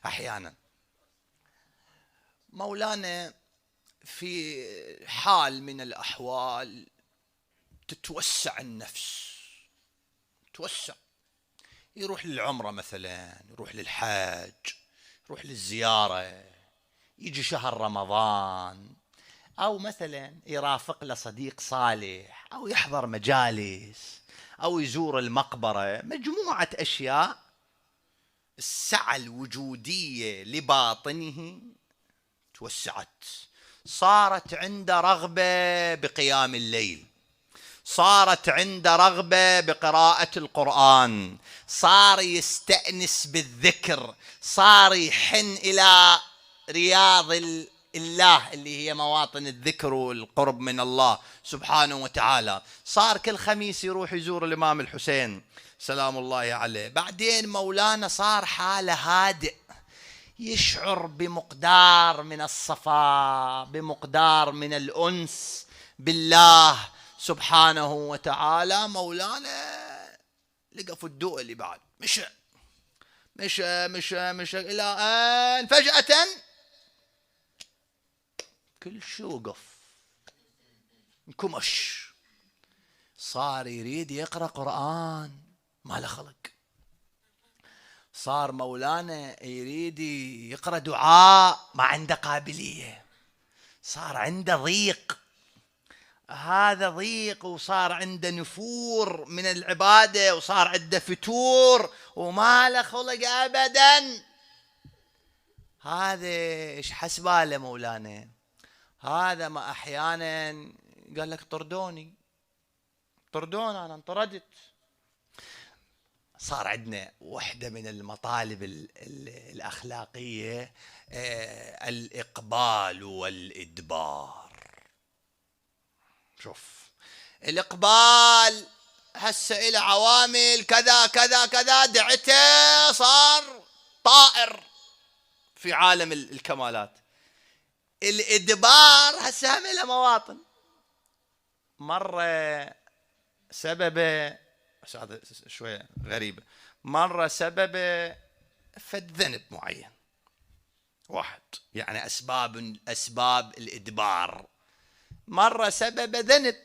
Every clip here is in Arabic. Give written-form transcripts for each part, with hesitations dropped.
أحيانا مولانا في حال من الأحوال تتوسع النفس، توسع، يروح للعمرة مثلا، يروح للحج، يروح للزيارة، يجي شهر رمضان، أو مثلا يرافق له صديق صالح، أو يحضر مجالس، أو يزور المقبرة، مجموعة أشياء. السعة الوجودية لباطنه توسعت، صارت عنده رغبة بقيام الليل، صارت عنده رغبة بقراءة القرآن، صار يستأنس بالذكر، صار يحن إلى رياض الله اللي هي مواطن الذكر والقرب من الله سبحانه وتعالى. صار كل خميس يروح يزور الإمام الحسين سلام الله عليه. بعدين مولانا صار حاله هادئ، يشعر بمقدار من الصفاء، بمقدار من الأنس بالله سبحانه وتعالى. مولانا لقى في الضوء اللي بعد مشى إلى أن فجأة كل شيء وقف، انكمش، صار يريد يقرأ قرآن ما له خلق، صار مولانا يريد يقرأ دعاء ما عنده قابلية، صار عنده ضيق، هذا ضيق، وصار عنده نفور من العبادة، وصار عنده فتور وما له خلق أبدا. هذا إيش حسباله مولانا؟ هذا ما أحيانا قال لك طردوني أنا انطردت. صار عندنا وحدة من المطالب الأخلاقية، الإقبال والإدبار. شوف الإقبال هسه إلى عوامل كذا كذا كذا دعته صار طائر في عالم الكمالات. الإدبار هسه هم له مواطن. مرة سببه شوية غريبة، مرة سببه فد ذنب معين واحد، يعني أسباب الإدبار. مرة سبب ذنب،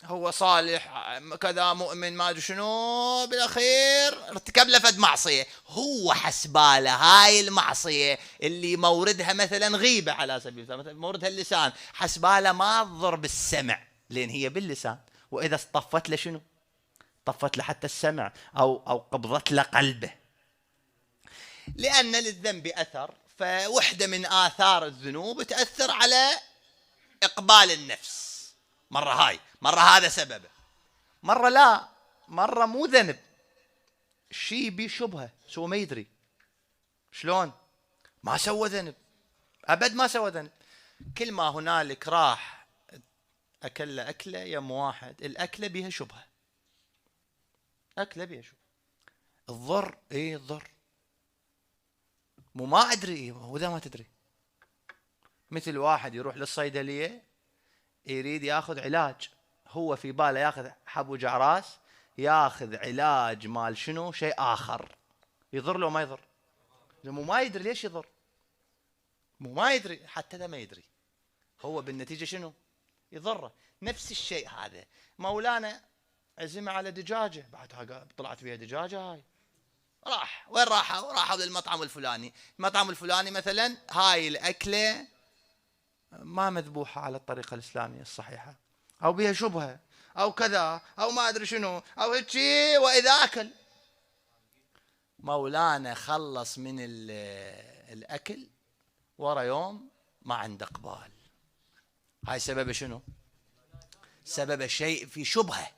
هو صالح كذا مؤمن ما أدري شنو، بالأخير ارتكب له فد معصية، هو حسباله هاي المعصية اللي موردها مثلا غيبة على سبيل المثال، مثلا موردها اللسان، حسباله ما تضر بالسمع لأن هي باللسان، وإذا اصطفت له شنو؟ طفت له حتى السمع أو قبضت له قلبه، لأن للذنب أثر، فوحدة من آثار الذنوب تأثر على إقبال النفس. مرة هاي، مرة هذا سببه، مرة لا، مرة مو ذنب، شي بي شبهة، سوى ما يدري شلون، ما سوى ذنب أبد، ما سوى ذنب، كل ما هنالك راح أكل أكلة يم واحد، الأكلة بها شبهة، أكلة بها شبهة، الضر إيه الضر، مو ما أدري إيه هو ذا ما تدري. مثل واحد يروح للصيدلية يريد ياخذ علاج، هو في باله ياخذ حب وجع راس، ياخذ علاج مال شنو شيء آخر، يضر له ما يضر؟ مو ما يدري ليش يضر، مو ما يدري، حتى ذا ما يدري، هو بالنتيجة شنو يضره. نفس الشيء هذا مولانا عزم على دجاجة، بعدها طلعت فيها دجاجة، هاي راح وين راحوا للمطعم الفلاني، المطعم الفلاني مثلا هاي الأكلة ما مذبوحة على الطريقة الإسلامية الصحيحة، أو بها شبهة أو كذا أو ما أدري شنو أو هيك، وإذا أكل مولانا خلص من الأكل ورا يوم ما عنده إقبال. هاي سبب شنو؟ سبب شيء في شبهة،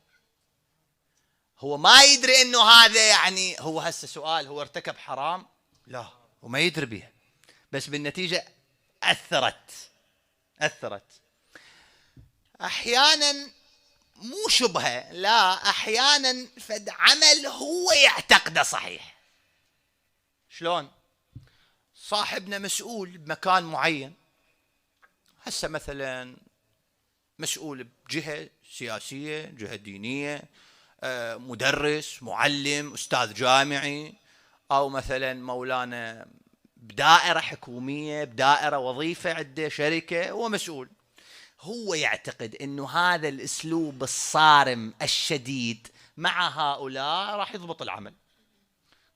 هو ما يدري انه هذا، يعني هو هسه سؤال، هو ارتكب حرام؟ لا، هو ما يدري بها، بس بالنتيجة أثرت. أحيانا مو شبهة، لا، أحيانا فد عمل هو يعتقده صحيح. شلون؟ صاحبنا مسؤول بمكان معين، هسه مثلا مسؤول بجهة سياسية، جهة دينية، مدرس، معلم، أستاذ جامعي، أو مثلا مولانا بدائرة حكومية، بدائرة وظيفة عنده شركة، هو مسؤول. هو يعتقد انه هذا الاسلوب الصارم الشديد مع هؤلاء راح يضبط العمل.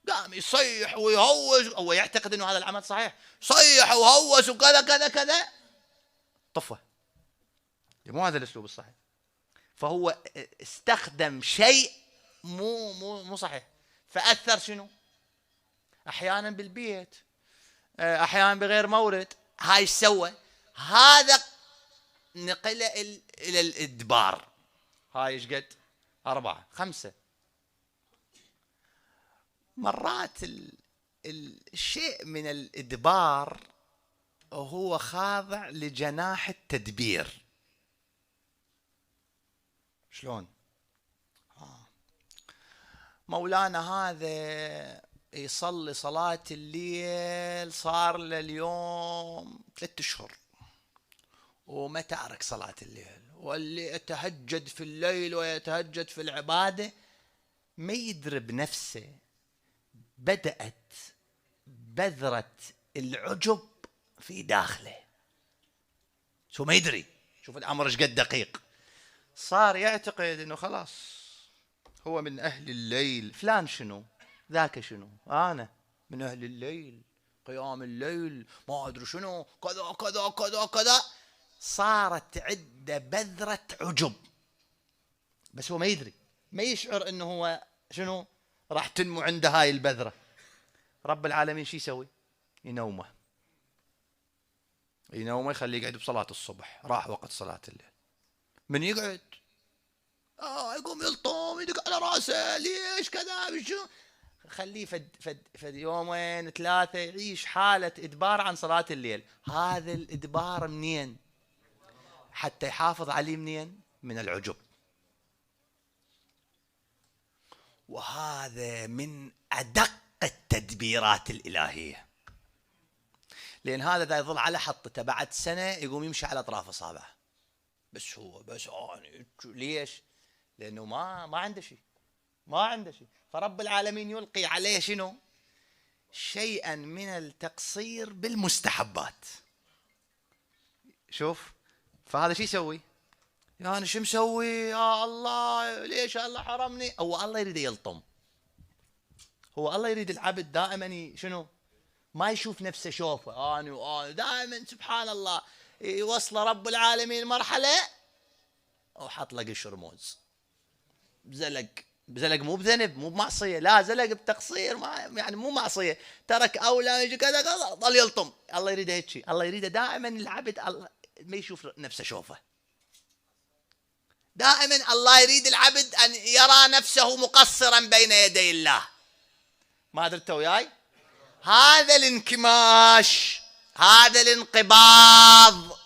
قام يصيح ويهوس، هو يعتقد انه هذا العمل صحيح، صيح وهوس وكذا كذا كذا، طفه. مو هذا الاسلوب الصحيح. فهو استخدم شيء مو صحيح، فاثر شنو؟ احيانا بالبيت، احيانا بغير مورد. هاي ايش سوى؟ هذا نقله الى الادبار. هاي ايش قد؟ 4 5 مرات. الشيء من الادبار هو خاضع لجناح التدبير. شلون؟ مولانا هذا يصلي صلاة الليل صار له اليوم 3 أشهر وما تارك صلاة الليل، واللي يتهجد في الليل ويتهجد في العبادة ما يدري بنفسه بدأت بذرة العجب في داخله. شو ما يدري، شوف الأمر ايش قد دقيق. صار يعتقد انه خلاص هو من أهل الليل. فلان شنو؟ ذاك شنو؟ أنا من أهل الليل، قيام الليل، ما أدري شنو، كذا كذا كذا كذا. صارت عنده بذرة عجب، بس هو ما يدري، ما يشعر انه هو شنو راح تنمو عنده هاي البذرة. رب العالمين شو يسوي؟ ينومه يخليه يقعد بصلاة الصبح. راح وقت صلاة الليل، من يقعد يقوم يلطم يدق على راسه، ليش كذا بشو. خليه فد يومين 3 يعيش حالة إدبار عن صلاة الليل. هذا الإدبار منين؟ حتى يحافظ عليه منين؟ من العجب. وهذا من أدق التدبيرات الإلهية، لأن هذا دا يظل على حطته بعد سنة يقوم يمشي على أطراف أصابعه. بس هو ليش؟ لأنه ما عنده شيء، ما عنده شيء. فرب العالمين يلقي عليه شنو؟ شيئا من التقصير بالمستحبات. شوف، فهذا شو يسوي؟ يعني شو مسوي يا الله؟ ليش الله حرمني؟ هو الله يريد يلطم، هو الله يريد العبد دائما شنو؟ ما يشوف نفسه شوفه أنا دائما سبحان الله. يوصل رب العالمين مرحلة وحط له قشر موز، زلق مو بذنب، مو بمعصية، لا زلق بتقصير، يعني مو معصية، ترك أولى يجي كذا كذا ظل يلطم. الله يريد هيك شيء، الله يريد دائما العبد ما يشوف نفسه شوفه. دائما الله يريد العبد أن يرى نفسه مقصرا بين يدي الله. ما درت وياي؟ هذا الانكماش، هذا الانقباض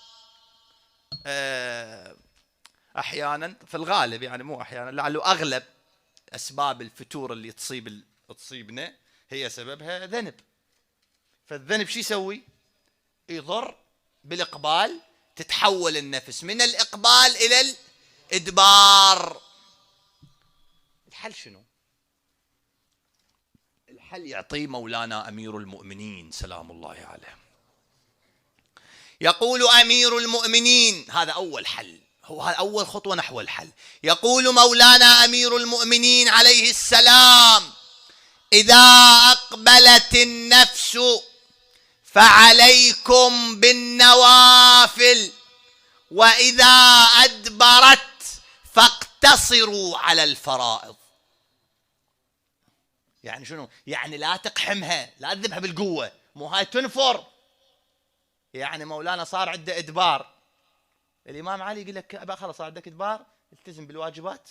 أحيانا، في الغالب يعني مو أحيانا، لعله أغلب أسباب الفتور اللي تصيبنا هي سببها ذنب. فالذنب شو يسوي؟ يضر بالإقبال، تتحول النفس من الإقبال إلى الإدبار. الحل شنو؟ الحل يعطيه مولانا أمير المؤمنين سلام الله عليه. يقول أمير المؤمنين، هذا أول حل، هو هذا أول خطوة نحو الحل. يقول مولانا أمير المؤمنين عليه السلام: إذا أقبلت النفس فعليكم بالنوافل، وإذا أدبرت فاقتصروا على الفرائض. يعني شنو؟ يعني لا تقحمها، لا تذبها بالقوة، مو هاي تنفر. يعني مولانا صار عنده إدبار. الإمام علي يقول لك خلاص صار عندك إدبار، التزم بالواجبات،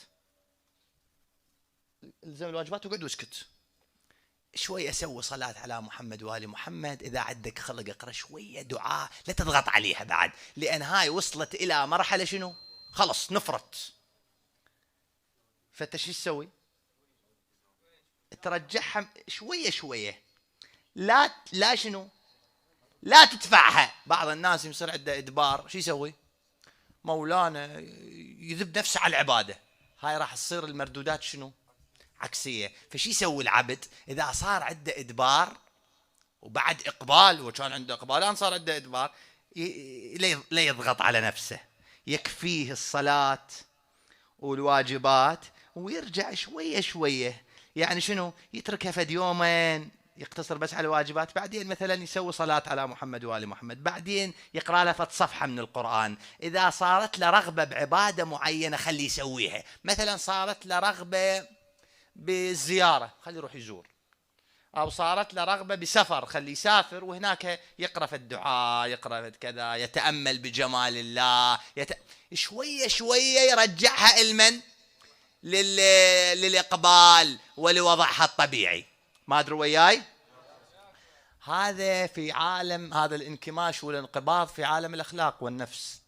الزم الواجبات وقعد واسكت. شوية سوي صلاة على محمد وآل محمد، إذا عندك خلق اقرأ شوية دعاء، لا تضغط عليها بعد، لأن هاي وصلت إلى مرحلة شنو؟ خلص نفرت. فأنت شو تسوي؟ ترجعها شوية شوية، لا شنو؟ لا تدفعها. بعض الناس يصير عنده إدبار شو يسوي؟ مولانا يذب نفسه على العبادة، هاي راح تصير المردودات شنو؟ عكسية. فشي يسوي العبد إذا صار عنده إدبار وبعد إقبال، وكان عنده إقبال الآن صار عنده إدبار، لا يضغط على نفسه، يكفيه الصلاة والواجبات ويرجع شوية شوية. يعني شنو؟ يتركها فد يومين يقتصر بس على الواجبات، بعدين مثلا يسوي صلاة على محمد وآل محمد، بعدين يقرأ له فد صفحة من القرآن. إذا صارت له رغبة بعبادة معينة خليه يسويها، مثلا صارت له رغبة بالزيارة خليه يروح يزور، أو صارت له رغبة بسفر خليه يسافر وهناك يقرأ في الدعاء، يقرأ في كذا، يتأمل بجمال الله، شوية شوية يرجعها المن للإقبال ولوضعها الطبيعي. ما أدري وياي؟ هذا في عالم، هذا الانكماش والانقباض في عالم الأخلاق والنفس.